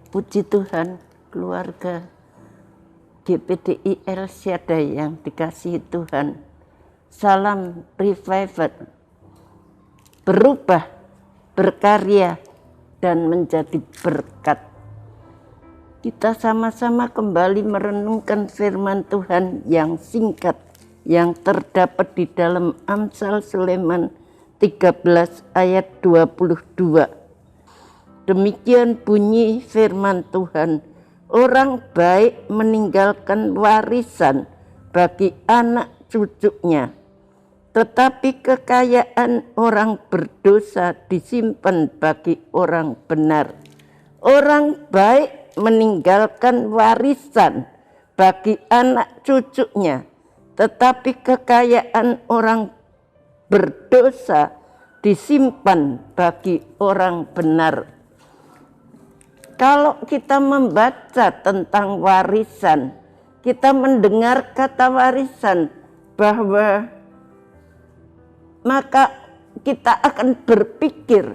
Puji Tuhan, keluarga GPDI El Shaddai yang dikasihi Tuhan. Salam revival, berubah, berkarya, dan menjadi berkat. Kita sama-sama kembali merenungkan firman Tuhan yang singkat, yang terdapat di dalam Amsal Sulaiman 13 ayat 22. Demikian bunyi firman Tuhan, orang baik meninggalkan warisan bagi anak cucunya, tetapi kekayaan orang berdosa disimpan bagi orang benar. Orang baik meninggalkan warisan bagi anak cucunya, tetapi kekayaan orang berdosa disimpan bagi orang benar. Kalau kita membaca tentang warisan, kita mendengar kata warisan, bahwa maka kita akan berpikir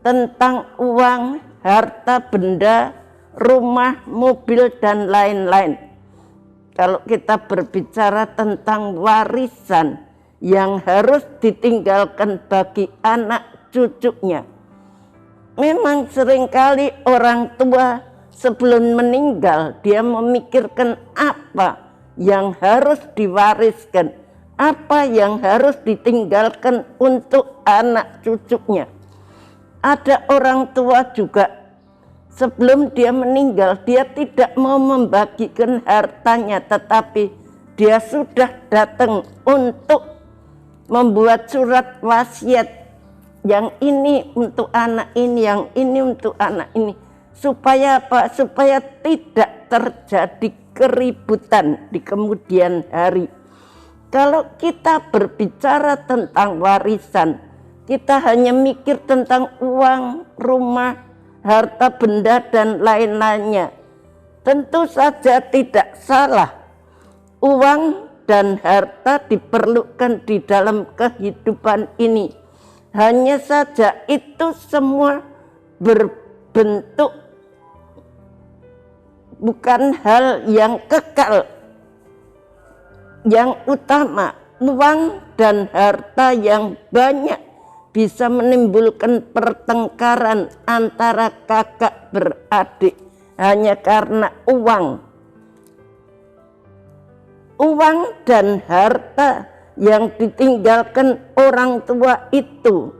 tentang uang, harta benda, rumah, mobil, dan lain-lain. Kalau kita berbicara tentang warisan yang harus ditinggalkan bagi anak cucunya, memang seringkali orang tua sebelum meninggal dia memikirkan apa yang harus diwariskan, apa yang harus ditinggalkan untuk anak cucunya. Ada orang tua juga sebelum dia meninggal dia tidak mau membagikan hartanya, tetapi dia sudah datang untuk membuat surat wasiat. Yang ini untuk anak ini, yang ini untuk anak ini. Supaya apa? Supaya tidak terjadi keributan di kemudian hari. Kalau kita berbicara tentang warisan, kita hanya mikir tentang uang, rumah, harta benda, dan lain-lainnya. Tentu saja tidak salah. Uang dan harta diperlukan di dalam kehidupan ini. Hanya saja itu semua berbentuk bukan hal yang kekal. Yang utama, uang dan harta yang banyak bisa menimbulkan pertengkaran antara kakak beradik hanya karena uang. Uang dan harta yang ditinggalkan orang tua itu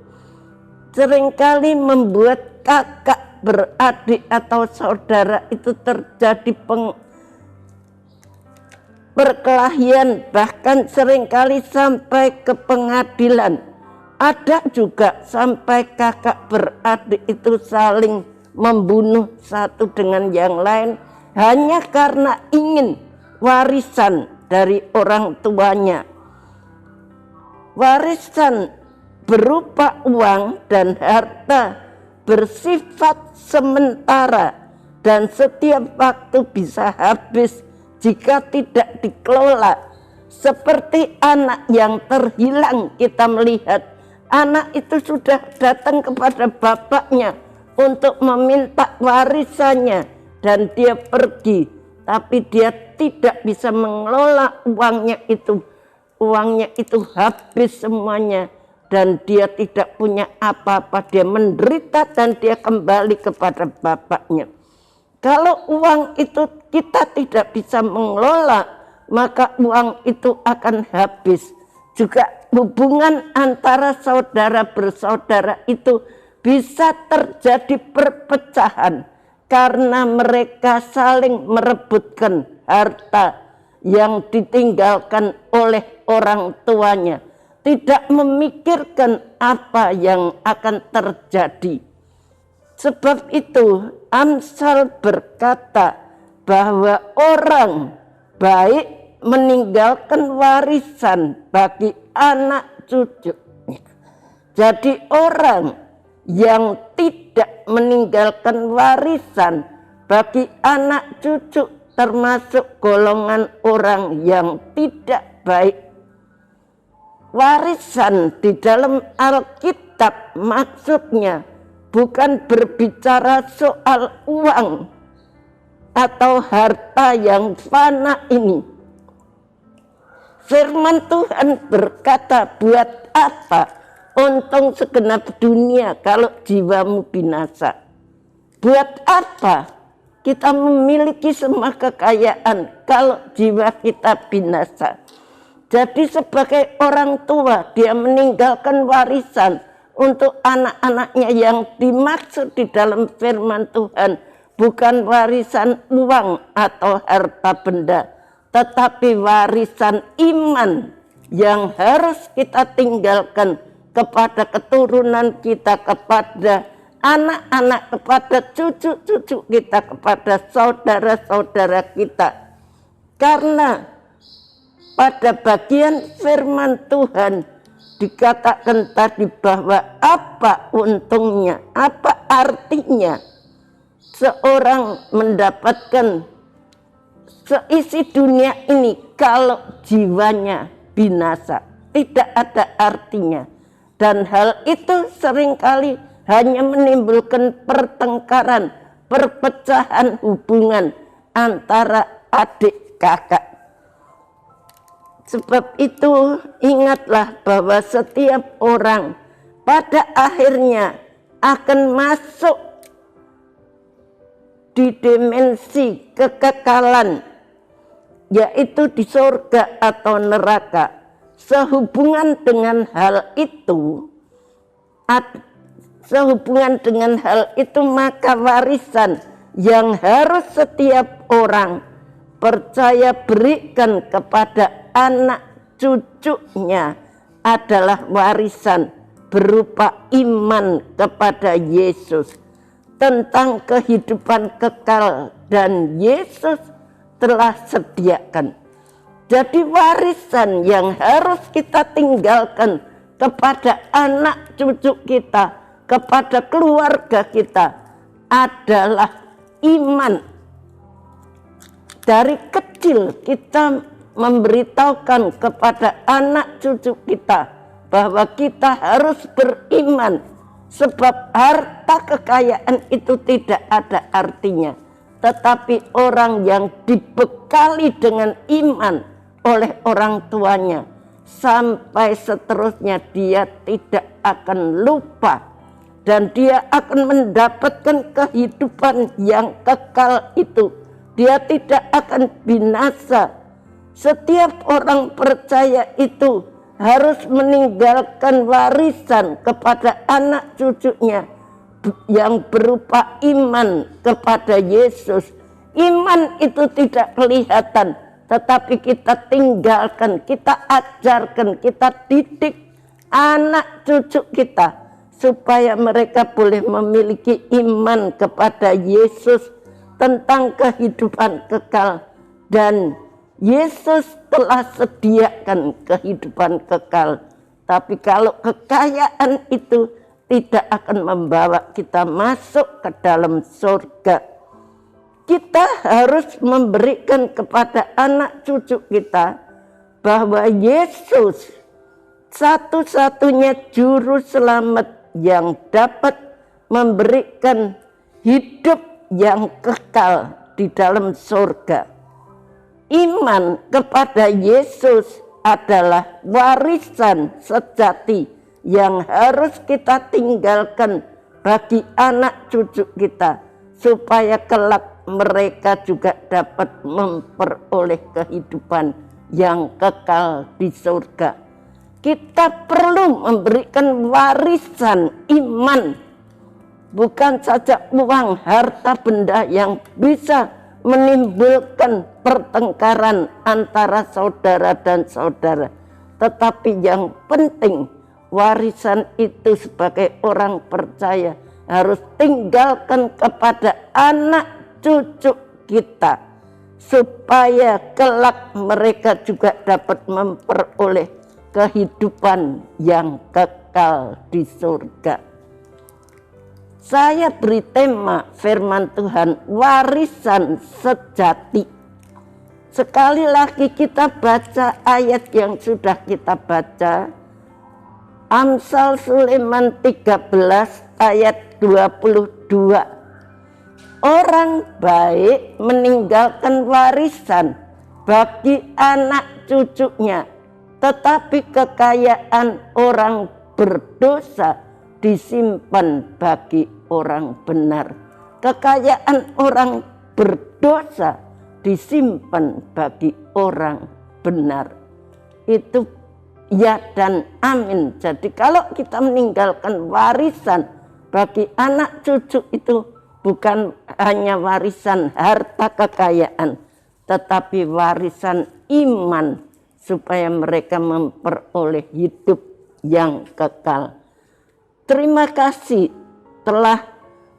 seringkali membuat kakak beradik atau saudara itu terjadi perkelahian, bahkan seringkali sampai ke pengadilan. Ada juga sampai kakak beradik itu saling membunuh satu dengan yang lain hanya karena ingin warisan dari orang tuanya. Warisan berupa uang dan harta bersifat sementara dan setiap waktu bisa habis jika tidak dikelola. Seperti anak yang terhilang, kita melihat anak itu sudah datang kepada bapaknya untuk meminta warisannya dan dia pergi, tapi dia tidak bisa mengelola uangnya itu. Uangnya itu habis semuanya dan dia tidak punya apa-apa. Dia menderita dan dia kembali kepada bapaknya. Kalau uang itu kita tidak bisa mengelola, maka uang itu akan habis. Juga hubungan antara saudara bersaudara itu bisa terjadi perpecahan karena mereka saling merebutkan harta yang ditinggalkan oleh orang tuanya, tidak memikirkan apa yang akan terjadi. Sebab itu Amsal berkata bahwa orang baik meninggalkan warisan bagi anak cucu. Jadi orang yang tidak meninggalkan warisan bagi anak cucu termasuk golongan orang yang tidak baik. Warisan di dalam Alkitab maksudnya bukan berbicara soal uang atau harta yang fana ini. Firman Tuhan berkata, buat apa untung segenap dunia kalau jiwamu binasa? Buat apa kita memiliki semua kekayaan kalau jiwa kita binasa? Jadi sebagai orang tua, dia meninggalkan warisan untuk anak-anaknya yang dimaksud di dalam firman Tuhan. Bukan warisan uang atau harta benda, tetapi warisan iman yang harus kita tinggalkan kepada keturunan kita, kepada anak-anak, kepada cucu-cucu kita, kepada saudara-saudara kita. Karena pada bagian firman Tuhan dikatakan tadi bahwa apa untungnya, apa artinya seorang mendapatkan seisi dunia ini kalau jiwanya binasa. Tidak ada artinya. Dan hal itu seringkali hanya menimbulkan pertengkaran, perpecahan hubungan antara adik kakak. Sebab itu ingatlah bahwa setiap orang pada akhirnya akan masuk di dimensi kekekalan, yaitu di surga atau neraka. Sehubungan dengan hal itu, maka warisan yang harus setiap orang percaya berikan kepada anak cucunya adalah warisan berupa iman kepada Yesus, tentang kehidupan kekal, dan Yesus telah sediakan. Jadi warisan yang harus kita tinggalkan kepada anak cucu kita, kepada keluarga kita adalah iman. Dari kecil kita memberitahukan kepada anak cucu kita bahwa kita harus beriman. Sebab harta kekayaan itu tidak ada artinya. Tetapi orang yang dibekali dengan iman oleh orang tuanya, sampai seterusnya dia tidak akan lupa. Dan dia akan mendapatkan kehidupan yang kekal itu. Dia tidak akan binasa. Setiap orang percaya itu harus meninggalkan warisan kepada anak cucunya yang berupa iman kepada Yesus. Iman itu tidak kelihatan, tetapi kita tinggalkan, kita ajarkan, kita didik anak cucu kita supaya mereka boleh memiliki iman kepada Yesus tentang kehidupan kekal. Dan Yesus telah sediakan kehidupan kekal. Tapi kalau kekayaan itu tidak akan membawa kita masuk ke dalam surga, kita harus memberikan kepada anak cucu kita bahwa Yesus satu-satunya juru selamat yang dapat memberikan hidup yang kekal di dalam surga. Iman kepada Yesus adalah warisan sejati yang harus kita tinggalkan bagi anak cucu kita, supaya kelak mereka juga dapat memperoleh kehidupan yang kekal di surga. Kita perlu memberikan warisan iman, bukan saja uang, harta benda yang bisa menimbulkan pertengkaran antara saudara dan saudara. Tetapi yang penting, warisan itu sebagai orang percaya harus tinggalkan kepada anak cucu kita, supaya kelak mereka juga dapat memperoleh kehidupan yang kekal di surga. Saya beri tema firman Tuhan, warisan sejati. Sekali lagi kita baca ayat yang sudah kita baca, Amsal Sulaiman 13 ayat ayat 22. Orang baik meninggalkan warisan bagi anak cucunya, tetapi kekayaan orang berdosa disimpan bagi orang benar. Kekayaan orang berdosa disimpan bagi orang benar. Itu ya dan amin. Jadi kalau kita meninggalkan warisan bagi anak cucu, itu bukan hanya warisan harta kekayaan, tetapi warisan iman supaya mereka memperoleh hidup yang kekal. Terima kasih telah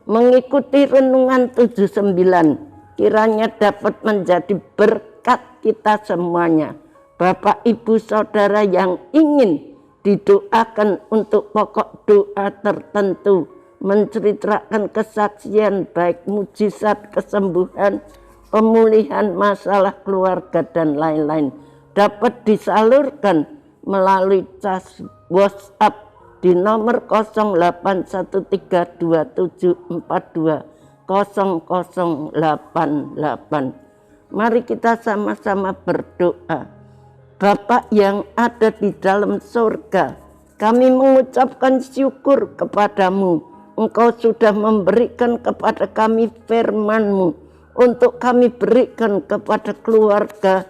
mengikuti renungan 79. Kiranya dapat menjadi berkat kita semuanya. Bapak, Ibu, Saudara yang ingin didoakan untuk pokok doa tertentu, menceritakan kesaksian baik mujizat kesembuhan, pemulihan masalah keluarga dan lain-lain, dapat disalurkan melalui cas WhatsApp di nomor 0817420088. Mari kita sama-sama berdoa. Bapa yang ada di dalam surga, kami mengucapkan syukur kepadamu. Engkau sudah memberikan kepada kami firman-Mu untuk kami berikan kepada keluarga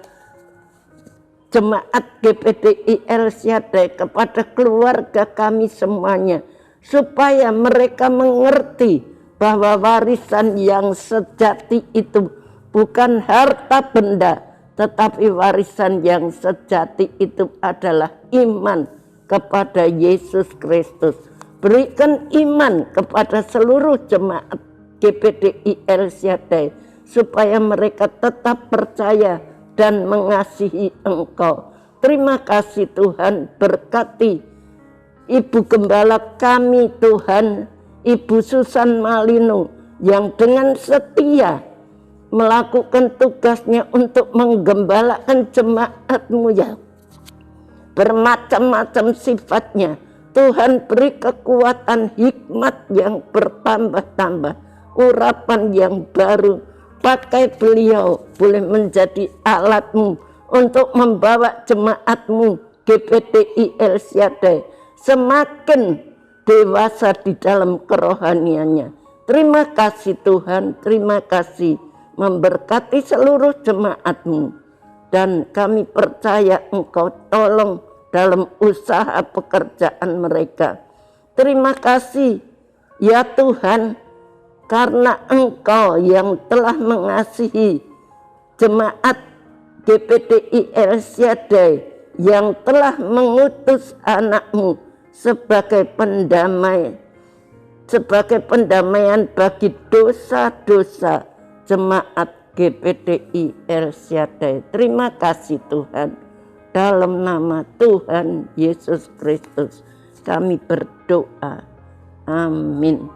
Jemaat GPDI El Shaddai, kepada keluarga kami semuanya, supaya mereka mengerti bahwa warisan yang sejati itu bukan harta benda, tetapi warisan yang sejati itu adalah iman kepada Yesus Kristus. Berikan iman kepada seluruh jemaat GPDI El Shaddai supaya mereka tetap percaya dan mengasihi Engkau. Terima kasih Tuhan, berkati Ibu Gembala kami Tuhan, Ibu Susan Malino, yang dengan setia melakukan tugasnya untuk menggembalakan jemaat-Mu yang bermacam-macam sifatnya. Tuhan, beri kekuatan, hikmat yang bertambah-tambah, urapan yang baru. Pakai beliau boleh menjadi alat-Mu untuk membawa jemaat-Mu GPDI El Shaddai semakin dewasa di dalam kerohaniannya. Terima kasih Tuhan, terima kasih, memberkati seluruh jemaat-Mu. Dan kami percaya Engkau tolong dalam usaha pekerjaan mereka. Terima kasih ya Tuhan, karena Engkau yang telah mengasihi jemaat GPDI El Shaddai, yang telah mengutus anak-Mu sebagai pendamaian bagi dosa-dosa jemaat GPDI El Shaddai. Terima kasih Tuhan. Dalam nama Tuhan Yesus Kristus kami berdoa. Amin.